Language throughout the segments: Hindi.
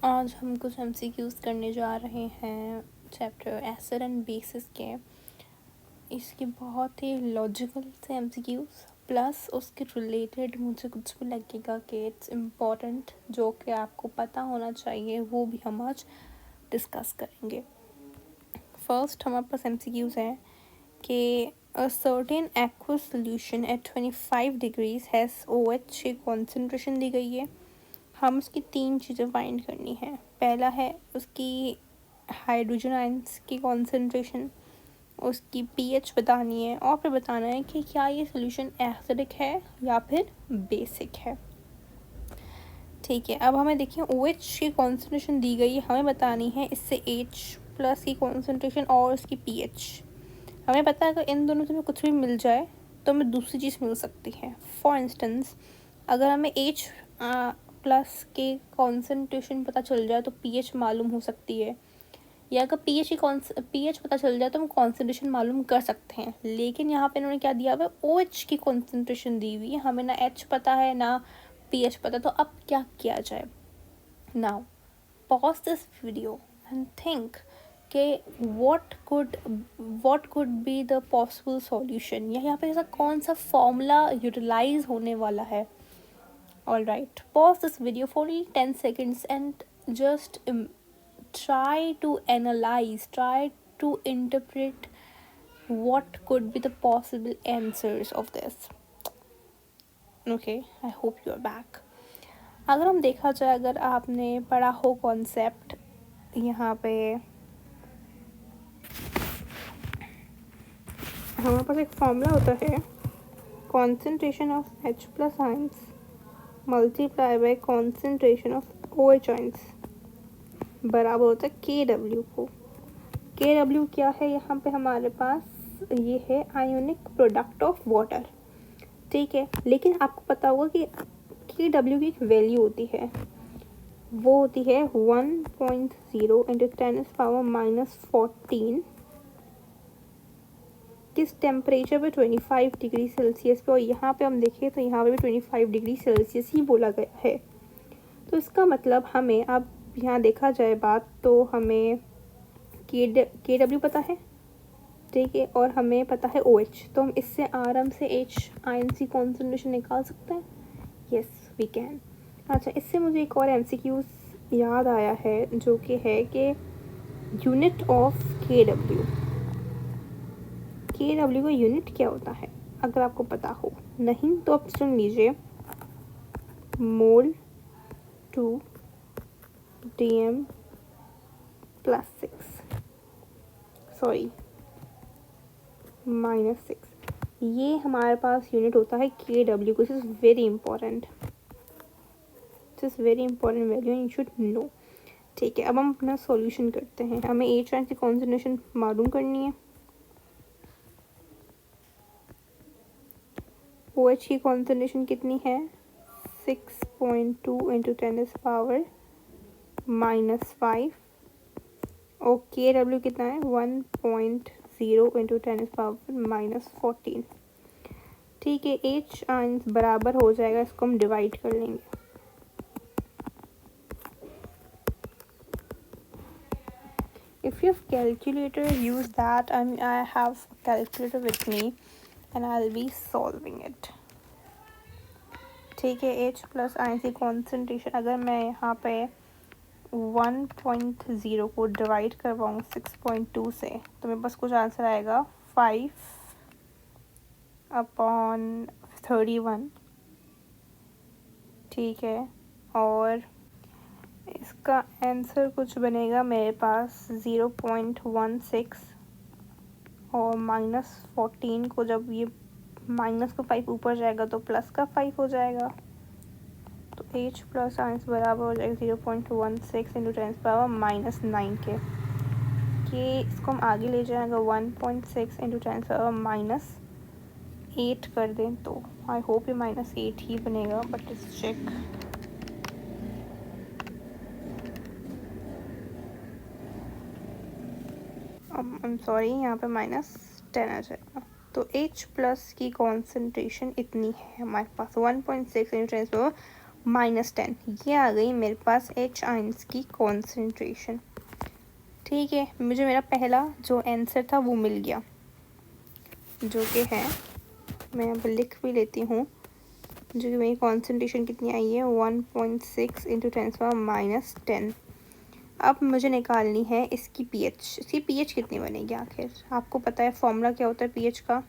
आज हम कुछ MCQs करने जा रहे हैं चैप्टर एसिड एंड बेसिस के। इसके बहुत ही लॉजिकल से MCQs प्लस उसके रिलेटेड मुझे कुछ भी लगेगा कि इट्स इम्पॉर्टेंट, जो कि आपको पता होना चाहिए, वो भी हम आज डिस्कस करेंगे। फर्स्ट हमारे पास MCQs हैं कि a certain aqueous solution at 25 degrees has OH की कॉन्सेंट्रेशन दी गई है। हम उसकी 3 चीज़ें फाइंड करनी है। पहला है उसकी हाइड्रोजन आयंस की कॉन्सेंट्रेशन, उसकी pH बतानी है और फिर बताना है कि क्या ये सोल्यूशन एसिडिक है या फिर बेसिक है। ठीक है, अब हमें देखिए OH की कॉन्सेंट्रेशन दी गई है, हमें बतानी है इससे H प्लस की कॉन्सेंट्रेशन और उसकी pH। हमें पता है कि इन दोनों से कुछ भी मिल जाए तो हमें दूसरी चीज़ मिल सकती है। फॉर इंस्टेंस अगर हमें H प्लस के कॉन्सेंट्रेशन पता चल जाए तो pH मालूम हो सकती है, या अगर pH पता चल जाए तो हम कॉन्सेंट्रेशन मालूम कर सकते हैं। लेकिन यहाँ पे इन्होंने क्या दिया हुआ है, OH की कॉन्सेंट्रेशन दी हुई है, हमें ना H पता है ना pH पता, तो अब क्या किया जाए। Now pause this video and think कि what could be the possible solution, या यहाँ पे ऐसा कौन सा फॉर्मूला यूटिलाइज होने वाला है। All right, pause this video for 10 seconds and just try to analyze, try to interpret what could be the possible answers of this. Okay, I hope you are back. अगर हम देखा जाए, अगर आपने पढ़ा हो कॉन्सेप्ट, यहाँ पे हमारे पास एक फॉर्मूला होता है, concentration of H plus ions multiply by concentration of OH ions बराबर होता है KW को। KW क्या है, यहाँ पे हमारे पास ये है आयोनिक प्रोडक्ट ऑफ वाटर। ठीक है, लेकिन आपको पता होगा कि KW की एक वैल्यू होती है, वो होती है 1.0 इंटू 10⁻⁻14 किस टेम्परेचर पे, 25 डिग्री सेल्सियस पे। और यहाँ पे हम देखें तो यहाँ पे भी 25 डिग्री सेल्सियस ही बोला गया है। तो इसका मतलब हमें, अब यहाँ देखा जाए बात, तो हमें KW पता है, ठीक है, और हमें पता है OH, तो हम इससे आराम से H आयन की कॉन्सेंट्रेशन निकाल सकते हैं। Yes we can. अच्छा, इससे मुझे एक और MCQ याद आया है, जो कि है कि यूनिट ऑफ KW का यूनिट क्या होता है, अगर आपको पता हो। नहीं तो आप सुन लीजिए, मोल टू DM प्लस 6 सॉरी -6, ये हमारे पास यूनिट होता है KW। This is very important, this is very important value, you should know. ठीक है, अब हम अपना सॉल्यूशन करते हैं। हमें H आयन की कॉन्सेंट्रेशन मालूम करनी है, OH की कॉन्सेंट्रेशन कितनी है, 6.2 इंटू 10⁻⁻5, और KW कितना है, 1.0 इंटू 10⁻⁻14। ठीक है, H आयंस बराबर हो जाएगा, इसको हम डिवाइड कर लेंगे। If you have calculator, use that. I have a calculator with me and I'll be solving it. ठीक है, H प्लस आयन की कॉन्सेंट्रेशन अगर मैं यहाँ पे 1.0 को डिवाइड करवाऊँ 6.2 से, तो मेरे पास कुछ आंसर आएगा 5/31। ठीक है, और इसका आंसर कुछ बनेगा मेरे पास 0.16, और -14 को जब ये माइनस का 5 ऊपर जाएगा तो प्लस का 5 हो जाएगा, तो H प्लस आयंस बराबर हो जाएगा 0.16 इंटू 10⁻⁻9 के। इसको हम आगे ले जाएंगे 1.6 इंटू 10⁻8 कर दें, तो आई होप ये -8 ही बनेगा, but let's check. I am sorry, यहाँ पे -10 आ जाएगा। तो H प्लस की कॉन्सेंट्रेशन इतनी है हमारे पास, 1.6 इंटू -10, ये आ गई मेरे पास H आयंस की कॉन्सेंट्रेशन। ठीक है, मुझे मेरा पहला जो आंसर था वो मिल गया, जो कि है, मैं यहाँ पर लिख भी लेती हूँ, जो कि मेरी कॉन्सेंट्रेशन कितनी आई है 1.6 × 10⁻10। अब मुझे निकालनी है इसकी पीएच। इसकी पीएच कितनी बनेगी आखिर? आपको पता है फॉर्मूला क्या होता है पीएच का?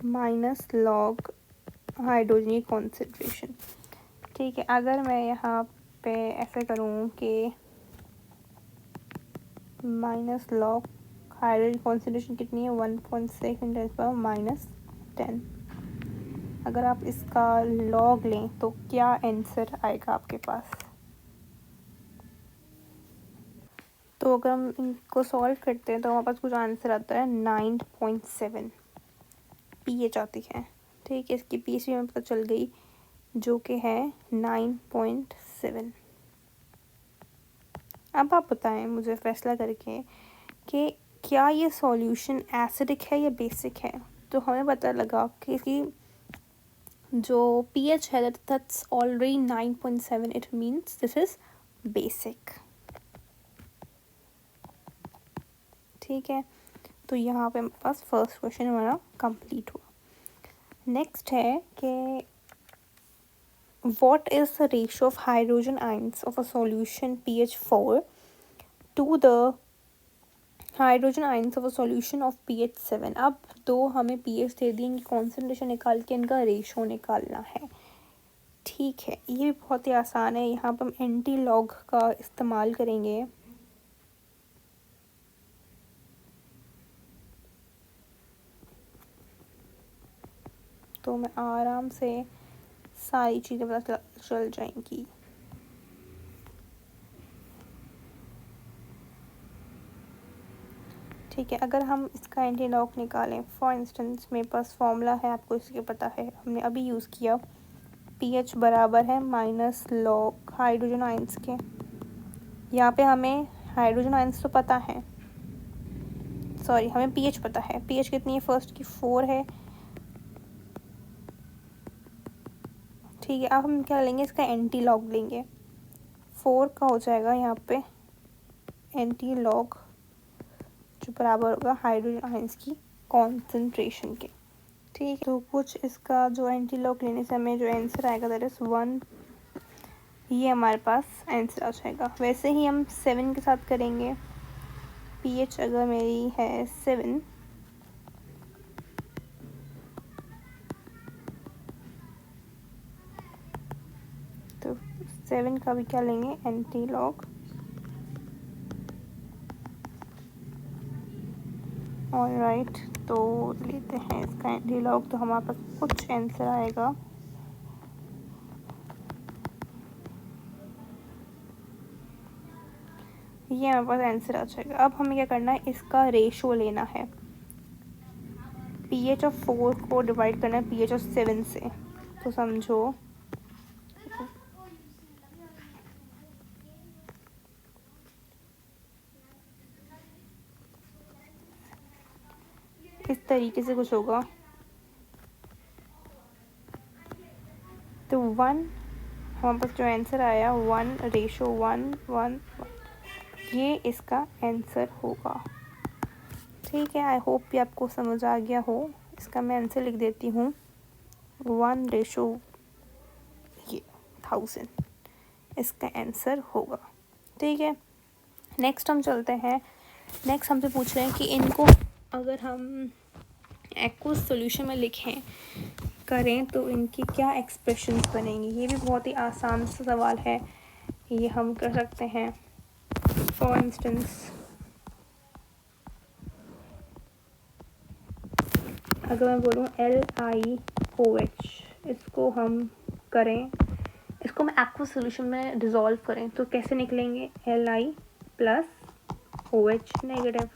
-log हाइड्रोजन की कॉन्सेंट्रेशन। ठीक है, अगर मैं यहाँ पे ऐसे करूँ कि -log हाइड्रोजन कॉन्सेंट्रेशन कितनी है 1.6 × 10⁻10। अगर आप इसका लॉग लें तो क्या आंसर आएगा आपके पास? तो अगर हम इनको सॉल्व करते हैं तो हमारे पास कुछ आंसर आता है 9.7 पीएच आती है। ठीक है, इसकी पीएच भी हमें पता चल गई, जो कि है 9.7। अब आप बताएं मुझे फैसला करके कि क्या ये सॉल्यूशन एसिडिक है या बेसिक है। तो हमें पता लगा कि इसकी जो pH है that's already 9.7, it means this is basic। ठीक है, तो यहाँ पे हमारे पास फर्स्ट क्वेश्चन हमारा कंप्लीट हुआ। नेक्स्ट है कि what is the ratio of hydrogen ions of a solution pH 4 to the hydrogen ions of a solution of pH 7। अब दो हमें pH दे दी, इनकी कॉन्सेंट्रेशन निकाल के इनका रेशो निकालना है। ठीक है, ये भी बहुत ही आसान है। यहाँ पर हम एंटी लॉग का इस्तेमाल करेंगे। तो मैं आराम से सारी चीज़ें पता चल जाएंगी। ठीक है, अगर हम इसका एंटी लॉग निकालें, फॉर इंस्टेंस मेरे पास फॉर्मूला है, आपको इसके पता है, हमने अभी यूज़ किया। pH बराबर है -log हाइड्रोजन आयंस के। यहाँ पे हमें हाइड्रोजन आयंस तो पता है, सॉरी हमें pH पता है। pH कितनी है? फर्स्ट की 4 है। ठीक है, अब हम क्या लेंगे, इसका एंटी लॉग लेंगे। 4 का हो जाएगा यहाँ पे एंटी लॉग, जो बराबर होगा हाइड्रोजन आयंस की कॉन्सेंट्रेशन के। ठीक है, तो कुछ इसका जो एंटी लॉग लेने से हमें जो आंसर आएगा दैट इज़ 1, ये हमारे पास आंसर आ जाएगा। वैसे ही हम 7 के साथ करेंगे। pH अगर मेरी है 7, तो 7 का भी क्या लेंगे, एंटी लॉग। ऑलराइट, तो लेते हैं इसका एंटी लॉग, तो हमारे पास कुछ आंसर आएगा। ये हमारे पास आंसर आ जाएगा। अब हमें क्या करना है, इसका रेशो लेना है। pH ऑफ 4 को डिवाइड करना है pH ऑफ 7 से। तो समझो इस तरीके से कुछ होगा। तो 1 हमारे पास जो आंसर आया 1:1:1, ये इसका आंसर होगा। ठीक है, आई होप कि आपको समझ आ गया हो। इसका मैं आंसर लिख देती हूँ 1:1000 इसका आंसर होगा। ठीक है, नेक्स्ट हम चलते हैं। नेक्स्ट हमसे पूछ रहे हैं कि इनको अगर हम एक्वस सॉल्यूशन में लिखें करें तो इनकी क्या एक्सप्रेशंस बनेंगी। ये भी बहुत ही आसान सा सवाल है, ये हम कर सकते हैं। फॉर इंस्टेंस अगर मैं बोलूँ LiOH, इसको हम करें, इसको हम एक्वस सॉल्यूशन में डिज़ोल्व करें तो कैसे निकलेंगे, Li + OH नेगेटिव।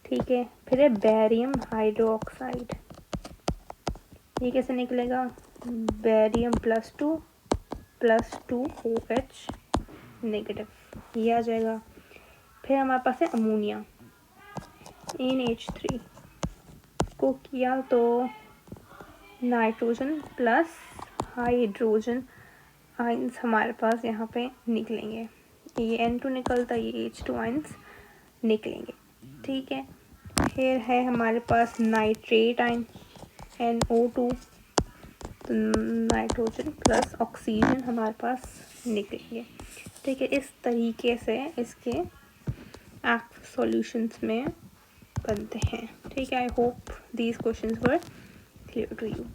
ठीक है, फिर है बेरियम हाइड्रोक्साइड, ये कैसे निकलेगा, बेरियम +2 + 2OH नेगेटिव, ये आ जाएगा। फिर हमारे पास है अमोनिया NH3, इसको किया तो नाइट्रोजन प्लस हाइड्रोजन आइंस हमारे पास यहाँ पे निकलेंगे। ये N2 निकलता, ये H2 आइंस निकलेंगे। ठीक है, फिर है हमारे पास नाइट्रेट आयन NO2, तो नाइट्रोजन प्लस ऑक्सीजन हमारे पास निकलेंगे। ठीक है, इस तरीके से इसके एक्व सॉल्यूशंस में बनते हैं। ठीक है, I hope these questions were clear to you.